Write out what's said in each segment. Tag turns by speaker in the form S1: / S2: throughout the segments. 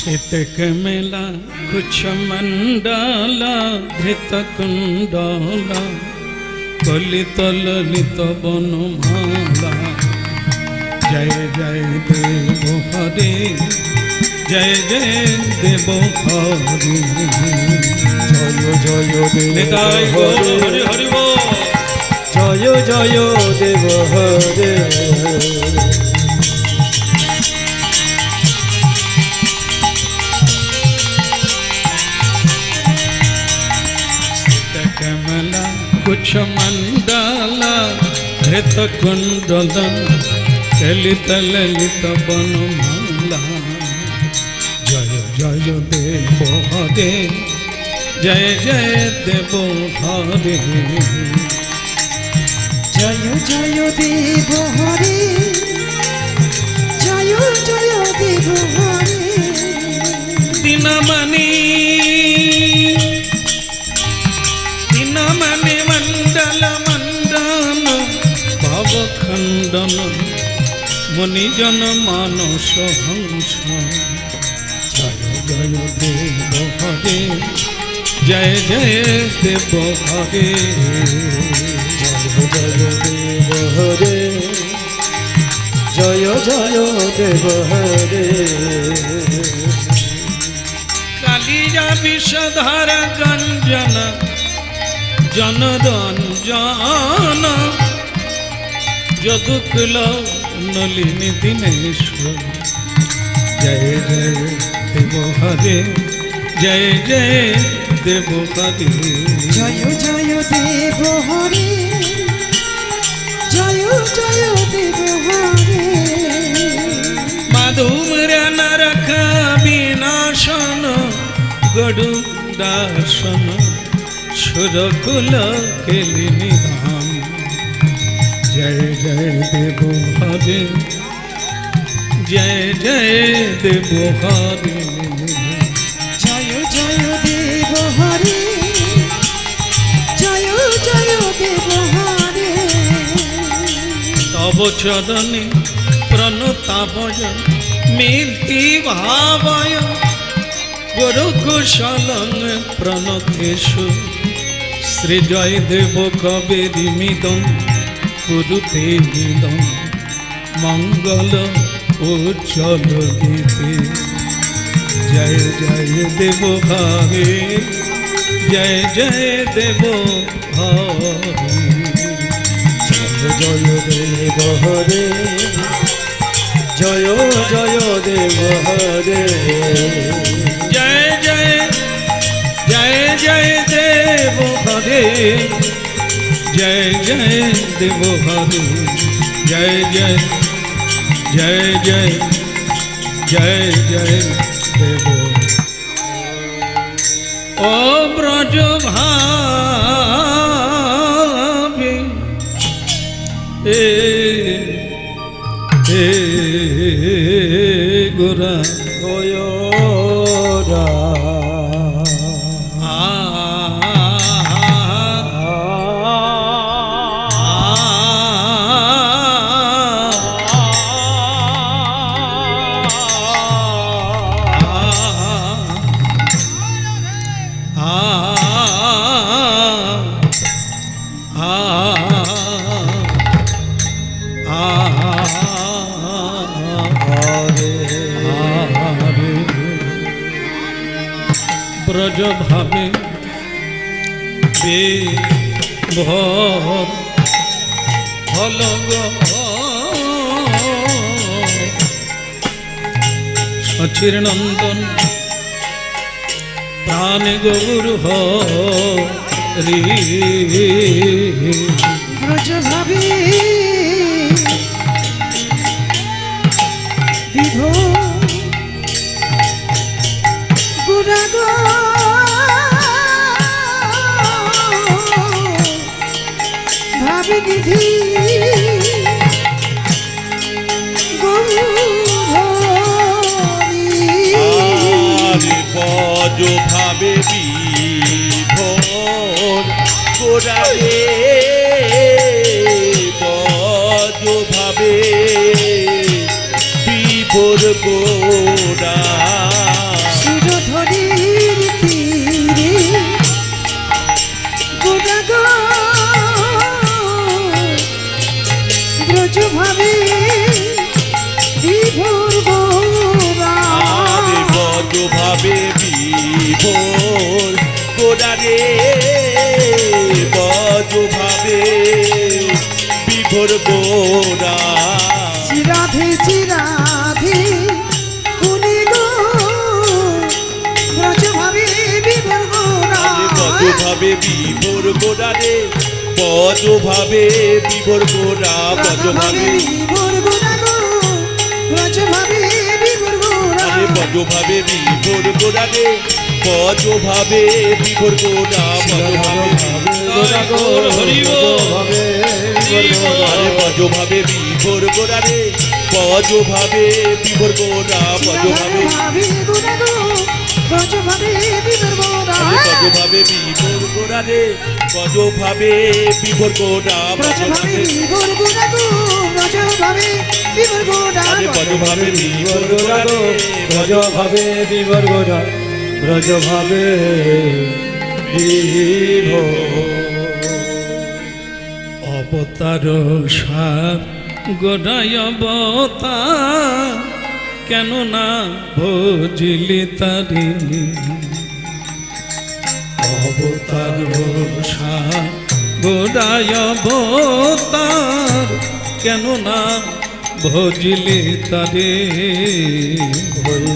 S1: श्वेतक मेला कुछ मंडाला धृत कुंडला कलित ललित बनमाला जय जय देव हरे जय जय देव हरे
S2: जय जय देव
S1: हरि हरि बोल
S2: जय जय देव हरे
S1: कमला कुछ मंडला धृत कुंडला ललित ललित बनमाला जय जय देव हरे जय जय देव हरे
S3: जय जय देव हरे जय जय देव हरे
S1: दिनमणि मंडल मंडन भवखंडन मुनिजन मानस हंस जय जय देव हरे जय जय देव हरे
S2: जय देव हरे जय जय देव हरे
S1: कालिया विषधर गंजन जनरंजन यदुकुल नलिनी दिनेश्वर जय जय देव हरे जय जय देव हरे
S3: जय जय देव हरे जय जय देव हरे
S1: माधुर्य नरक विनाशन गरुडासन सुरकुल केलिनी धाम जय जय देव हरे जय जय देव हरे
S3: जय जय देव हरे जय जय देव हरे
S1: तब चरणे प्रणतावय मिलती भावय गुरु कुशलं प्रणतेषु श्री जय देव कबीरिमिदं कुरुते मिदं मंगल उज्ज्वल गीते जय जय देव हरे जय जय देव हरे
S2: जय जय देव हरे जय जय देव हरे
S1: जय जय जय जय देव हरे जय जय देव हरे जय जय जय जय जय जय देव ओ ब्रज भावी ए गोरा
S2: गोयोरा
S1: ब्रज भावे सचिर नंदन प्राण गुरु हरि
S3: ब्रज भावे विभो गुराग भावी निधि
S4: বজ ভাবে বিভোর গোড়ারে বজ ভাবে বিভোর গোড়া বিভোর গোরা
S3: চিরাধে চিরাধে গুনি গো ব্রজ ভাবে বিভোর গোরা
S4: বজভাবে বিভোর গোরা রে বজভাবে বিভোর গোরা বজভাবে
S3: বিভোর গোরা গো ব্রজ ভাবে বিভোর গোরা
S4: আরে বজভাবে বিভোর গোরা রে বজভাবে বিভোর গোরা বজভাবে
S1: হরি
S4: আরে বজভাবে বিভোর গোরা রে বজভাবে বিভোর গোরা বজভাবে
S3: ভাবে গোরা গো ব্রজ ভাবে বিভোর গোরা
S4: আরে বজভাবে বিভোর গোরা রে বজভাবে বিভোর গোরা
S3: ব্রজ ভাবে
S4: বজভাবে
S3: বিভোর গোরা গো ব্রজ ভাবে বিভোর গোরা
S4: আরে বজভাবে বিভোর
S2: বিবর
S4: গোরা
S2: গোরা
S4: রে
S2: ব্রজ ভাবে বিবর গোরা ব্রজ ভাবে
S1: অবতার সার গোড়ায় অবতার কেন না ভজিলি তারে অবতার সার গোড়ায় অবতার কেন না ভজিলি তারে
S2: ওই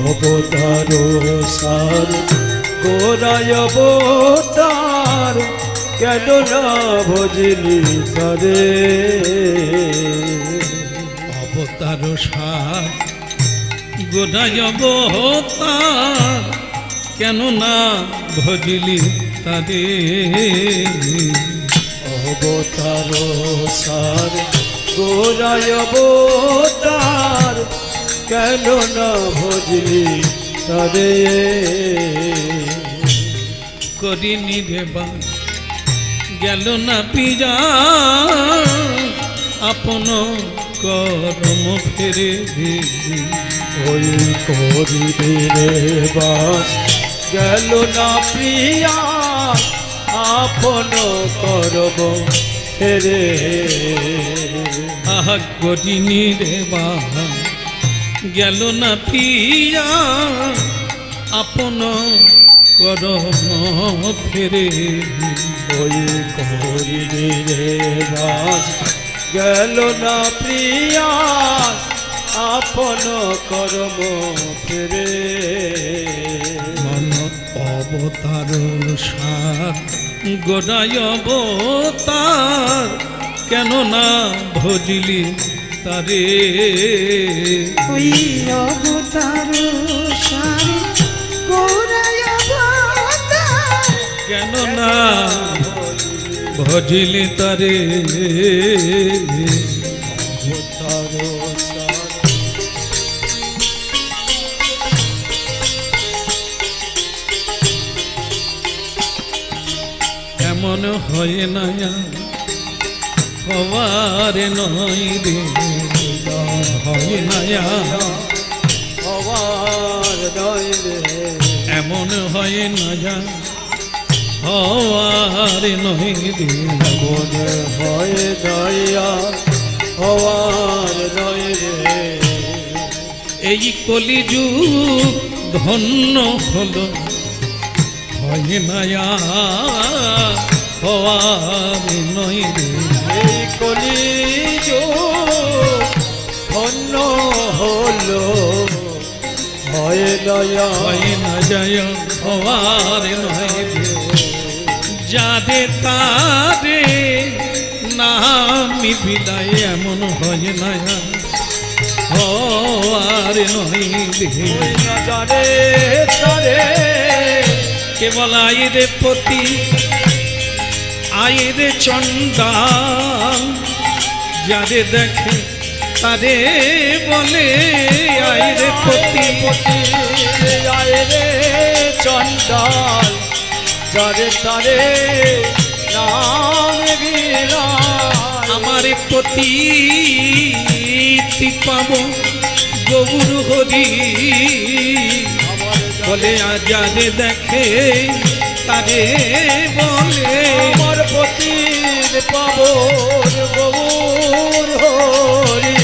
S2: অবতার সার গোরায় অবতার কেন না ভজলি তারে
S1: অবতার সার গোড়ায় অবতার কেন না ভজিলি তারে
S2: অবতার সার গোরায় অবতার কেন না ভজলি তারে
S1: করিনি দেবা গেল না পিজা আপন করম ফেরে
S2: ওই করিবে রে বাস গেল না প্রিয়া আপন করব ফেরে
S1: আহা করিনি দেবা গেল না পিয়া আপন করম ফেরে
S2: ওই করিবে রে বাস গেল না প্রিয়া আপন কর্ম ফেরে
S1: মন অবতার সার গোড়ায় অবতার কেন না ভজিলি তারে
S3: ওই অবতার সারে গোরায় অবতার
S1: কেন না ভজিলি তারে
S2: অবতার সার
S1: এমন হয় না হওয়ার নয় রে হয় না
S2: হওয়ার নয় রে
S1: এমন হয় না হওয়ার নয় রে
S2: মনে হয় দয়া হওয়ার নয় রে
S1: এই কলিযুগ ধন্য হলো হয় না হওয়ার নয় রে
S2: এই কলিজ ধন্য হলো হয় দয়া
S1: হয় না যায় হওয়ার নয় রে যাদে তারে নামি বিদায় এমন হয় না হওয়ার নয় রে
S2: জানে তারে
S1: কেবল আইরে পতি আইরে চন্দান যারে দেখে তারে বলে আইরে পতি
S2: আয় রে চন্ডাল যারে তারে নাম গিলা
S1: আমার পতি পাব গৌর হরি বলে যারে দেখে তারে বলে
S2: আমার পতির পাবর গৌর হরি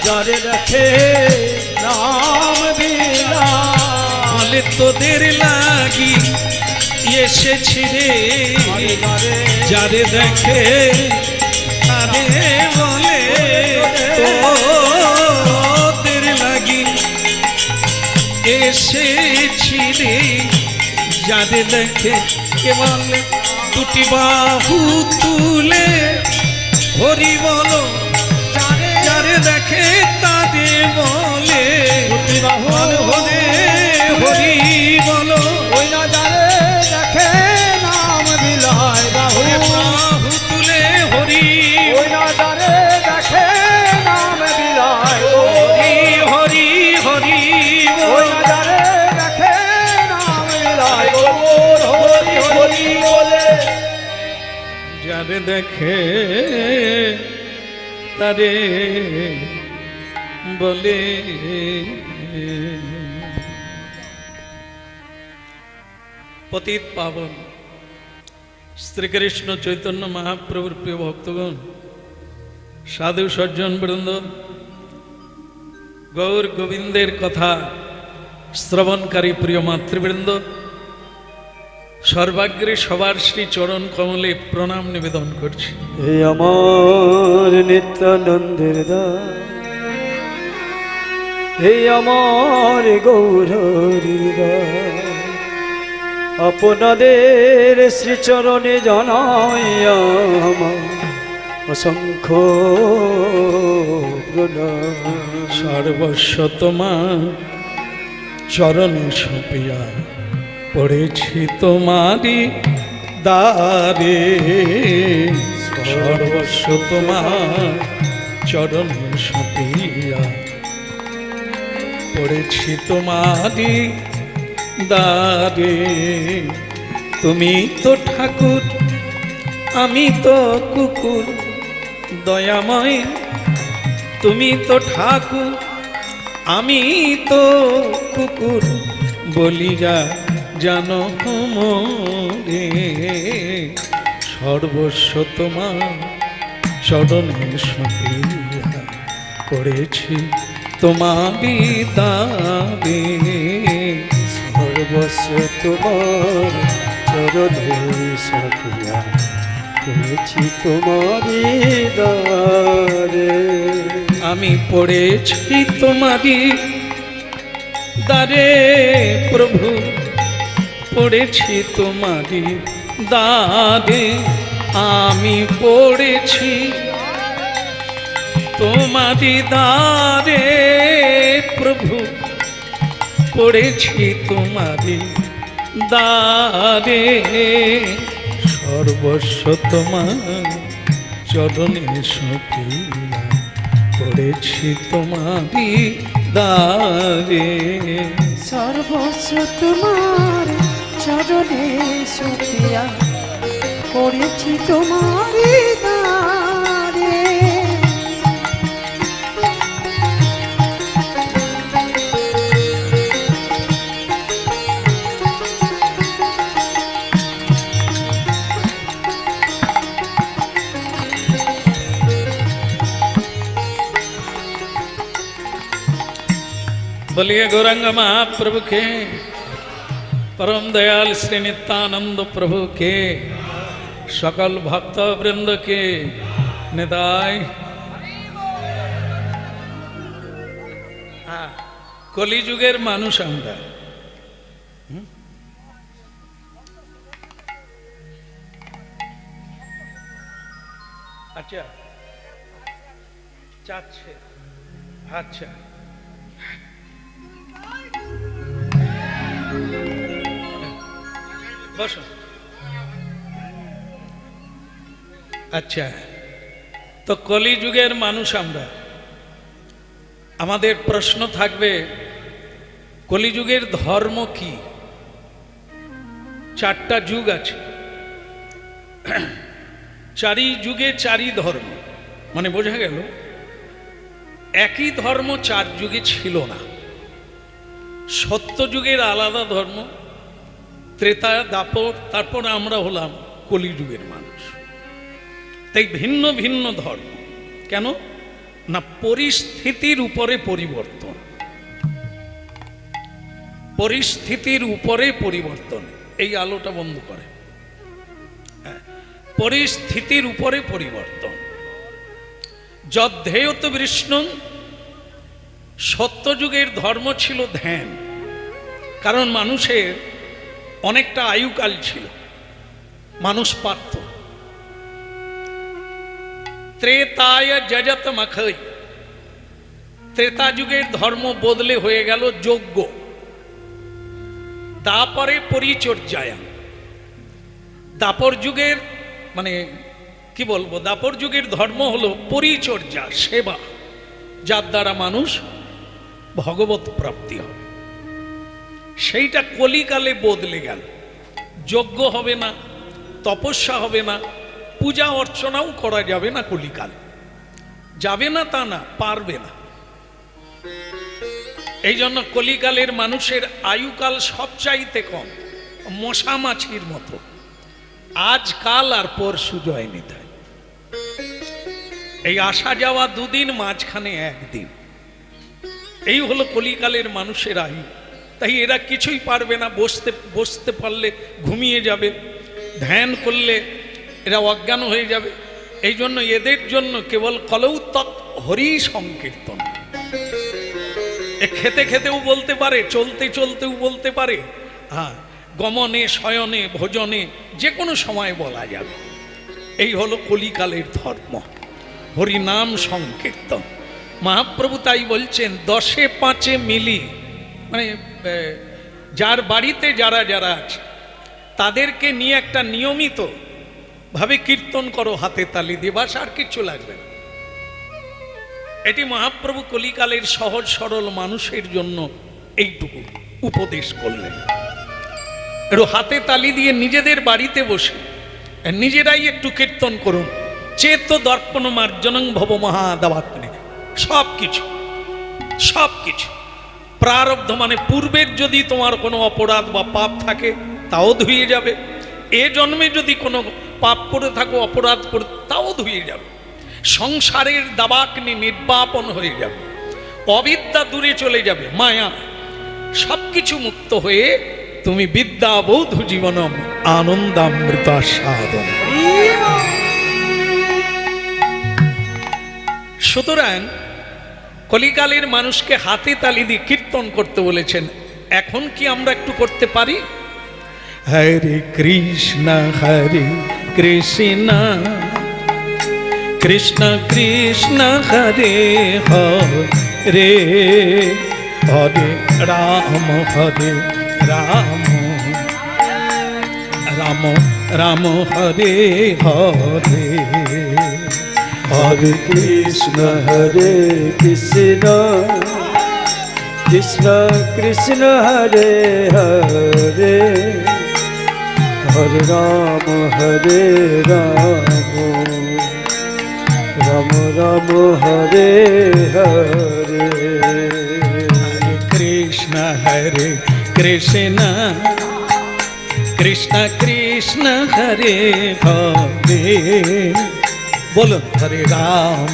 S2: যারে দেখে নাম বিলা
S1: বলে তোদের লাগি এসেছি রে যারে দেখে তারে বলে তোদের লাগি এসেছি রে যারে দেখে কে বলে দুটি বাহু তুলে হরি বলো যারে দেখে তারে বলে হরে হরি বলো
S2: ওই না যারে দেখে নাম বিলায় বাহু
S1: বাহু তুলে হরি
S2: ওই না যারে দেখে নাম বিলায়
S1: হরি হরি হরি
S2: ওই না যারে দেখে নাম বিলায় ওর হরি হরি বলে
S1: যারে দেখে তারে বলে পতিত পাবন শ্রীকৃষ্ণ চৈতন্য মহাপ্রভুর প্রিয় ভক্তগণ, সাধু সজ্জন বৃন্দ, গৌর গোবিন্দের কথা শ্রবণকারী প্রিয় মাতৃবৃন্দ, সর্বাগ্রে সবার শ্রী চরণ কমলে প্রণাম নিবেদন করছি।
S2: হে আমার নিত্যানন্দের দাস, হে আমার গৌরীর দাস, আপনাদের শ্রীচরণে জানাই আমার অসংখ্য প্রণাম।
S1: সর্বস্ব তোমার চরণে সপিয়া পড়েছি তোমারি দ্বারে, সর্বস্ব তোমার চরণে সপিয়া পড়েছি তোমারি দ্বারে। তুমি তো ঠাকুর আমি তো কুকুর দয়াময়, তুমি তো ঠাকুর আমি তো কুকুর বলিয়া জানো মোরে, সর্বস্ব তোমার চরণে সপিয়া পড়েছি তোমারি দ্বারে।
S2: সর্বস্ব তোমার চরণে সপিয়া পড়েছি তোমারি দ্বারে।
S1: আমি পড়েছি তোমারি দ্বারে প্রভু, পড়েছি তোমারি দ্বারে। আমি পড়েছি তোমারি দ্বারে প্রভু, পড়েছি তোমারি দ্বারে। সর্বস্ব তোমার চরণে সপিয়া পড়েছি তোমারি দ্বারে।
S3: সর্বস্ব তোমার চরণে সপিয়া পড়েছি তোমারি দ্বারে।
S1: बोलिए गौरंग महाप्रभु के, परम दयाल श्री नित्यानंद प्रभु के, सकल भक्त वृंद के निदाय। कलिजुगेर मानुष आमरा, अच्छा चाচ্ছে अच्छा বসো। আচ্ছা, তো কলিযুগের মানুষ আমরা, আমাদের প্রশ্ন থাকবে কলিযুগের ধর্ম কি? চারটা যুগ আছে, চারি যুগে চারি ধর্ম, মানে বোঝা গেল একই ধর্ম চার যুগে ছিল না। সত্য যুগের আলাদা ধর্ম, ত্রেতা দাপর, তারপর আমরা হলাম কলিযুগের মানুষ। তাই ভিন্ন ভিন্ন ধর্ম। কেন না? পরিস্থিতির উপরে পরিবর্তন, পরিস্থিতির উপরে পরিবর্তন। এই আলোটা বন্ধ করে। পরিস্থিতির উপরে পরিবর্তন। যদ্ধেয়ত বিষ্ণু, সত্যযুগের ধর্ম ছিল ধ্যান। কারণ মানুষের অনেকটা আয়ুকাল ছিল, মানুষ পারত। ত্রেতায় যজত মখৈ, ত্রেতা যুগের ধর্ম বদলে হয়ে গেল যজ্ঞ। দাপরে পরিচর্যায়, দাপর যুগের মানে কি বলবো, দাপর যুগের ধর্ম হলো পরিচর্যা, সেবা, যার দ্বারা মানুষ ভগবত প্রাপ্তি হবে। সেইটা কলিকালে বদলে গেল। যজ্ঞ হবে না, তপস্যা হবে না, পূজা অর্চনাও করা যাবে না। কলিকাল যাবে না তা না, পারবে না। এই জন্য কলিকালের মানুষের আয়ুকাল সবচাইতে কম, মশা মাছির মতো। আজকাল আর পরশু জয় নিতাই। এই আসা যাওয়া দুদিন, মাঝখানে একদিন, এই হলো কলিকালের মানুষের আয়ু। তাই এরা কিছুই পারবে না। বসতে পারলে ঘুমিয়ে যাবে, ধ্যান করলে এরা অজ্ঞান হয়ে যাবে। এই জন্য এদের জন্য কেবল কলৌতক হরি সংকীর্তন। এ খেতে খেতেও বলতে পারে, চলতে চলতেও বলতে পারে, হ্যাঁ, গমনে শয়নে ভোজনে যে কোনো সময় বলা যাবে। এই হলো কলিকালের ধর্ম, হরিনাম সংকীর্তন। মহাপ্রভু তাই বলছেন, 10 5 মিলি, মানে যার বাড়িতে যারা যারা আছে তাদেরকে নিয়ে একটা নিয়মিত ভাবে কীর্তন করো, হাতে তালি দিয়ে, বাস আর কিচ্ছু লাগবে না। এটি মহাপ্রভু কলিকালের সহজ সরল মানুষের জন্য এইটুকু উপদেশ করলেন। একটু হাতে তালি দিয়ে নিজেদের বাড়িতে বসে নিজেরাই একটু কীর্তন করুন। চেত দর্পণ মার্জনং ভব মহাদাবাগ্নে। সব কিছু সব কিছু প্রারব্ধ, মানে পূর্বের যদি তোমার কোনো অপরাধ বা পাপ থাকে তাও ধুয়ে যাবে। এ জন্মে যদি কোনো পাপ করে থাকো, অপরাধ করে, তাও ধুয়ে যাবে। সংসারের দাবাগ্নি নির্বাপন হয়ে যাবে, অবিদ্যা দূরে চলে যাবে, মায়া সব কিছু মুক্ত হয়ে তুমি বিদ্যা বৌদ্ধ জীবনম আনন্দামৃত সাধন। সুতরাং কলিকালের মানুষকে হাতে তালি দিয়ে কীর্তন করতে বলেছেন। এখন কি আমরা একটু করতে পারি? হরে কৃষ্ণ কৃষ্ণ কৃষ্ণ হরে হরে, হরে রাম রাম রাম হরে হরে,
S2: হরে কৃষ্ণ কৃষ্ণ কৃষ্ণ হরে হরে, হরে রাম রাম রাম হরে হরে।
S1: হরে কৃষ্ণ কৃষ্ণ কৃষ্ণ কৃষ্ণ হরে হরে, বলুন হরে রাম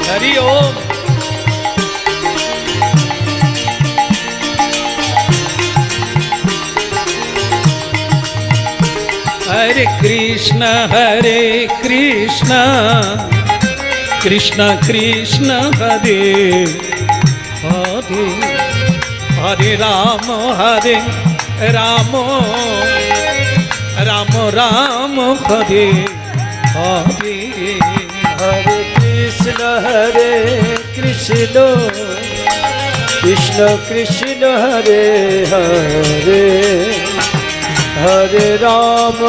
S1: हरि ओम। हरे कृष्ण कृष्ण कृष्ण हरे हरे, हरे राम राम राम हरे हरे,
S2: हरे कृष्ण कृष्ण कृष्ण हरे हरे, हरे राम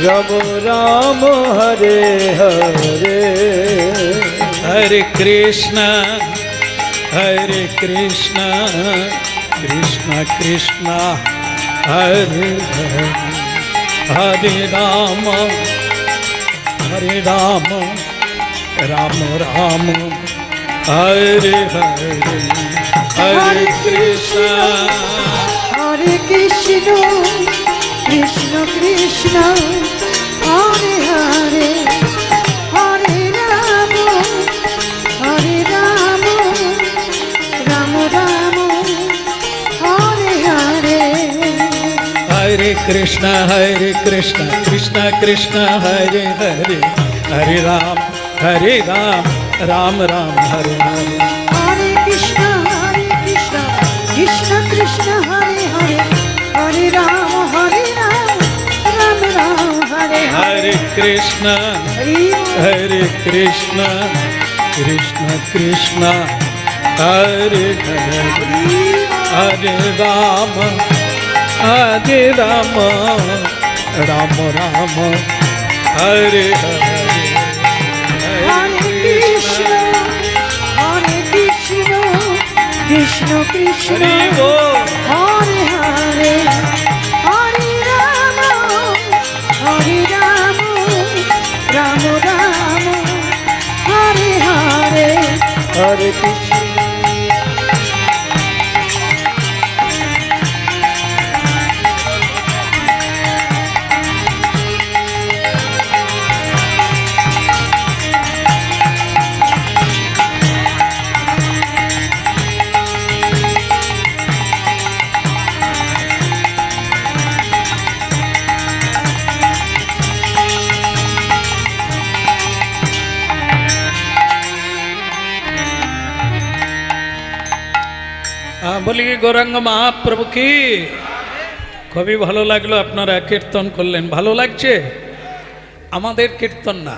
S2: राम राम हरे हरे।
S1: हरे कृष्ण कृष्ण कृष्ण हरे हरे, हरे राम राम राम हरे हरे, हरे कृष्ण
S3: हरे कृष्ण कृष्ण कृष्ण হরে হরে হরে রাম রাম রাম হরে হরে
S1: हरे कृष्णा कृष्ण कृष्ण हरे हरे हरे राम राम राम हरे हरे
S3: हरे कृष्ण कृष्ण कृष्ण हरे हरे हरे राम राम राम हरे
S1: हरे कृष्ण कृष्ण कृष्ण हरे हरे हरे राम राम राम हरे हरे
S3: हरे कृष्ण कृष्ण कृष्ण
S1: हरि बोल
S3: हरे हरे हरे राम राम राम हरे हरे
S1: हरे कृष्ण বলি গৌরাঙ্গ মহাপ্রভু কি খুবই ভালো লাগলো আপনারা কীর্তন করলেন ভালো লাগছে আমাদের কীর্তন না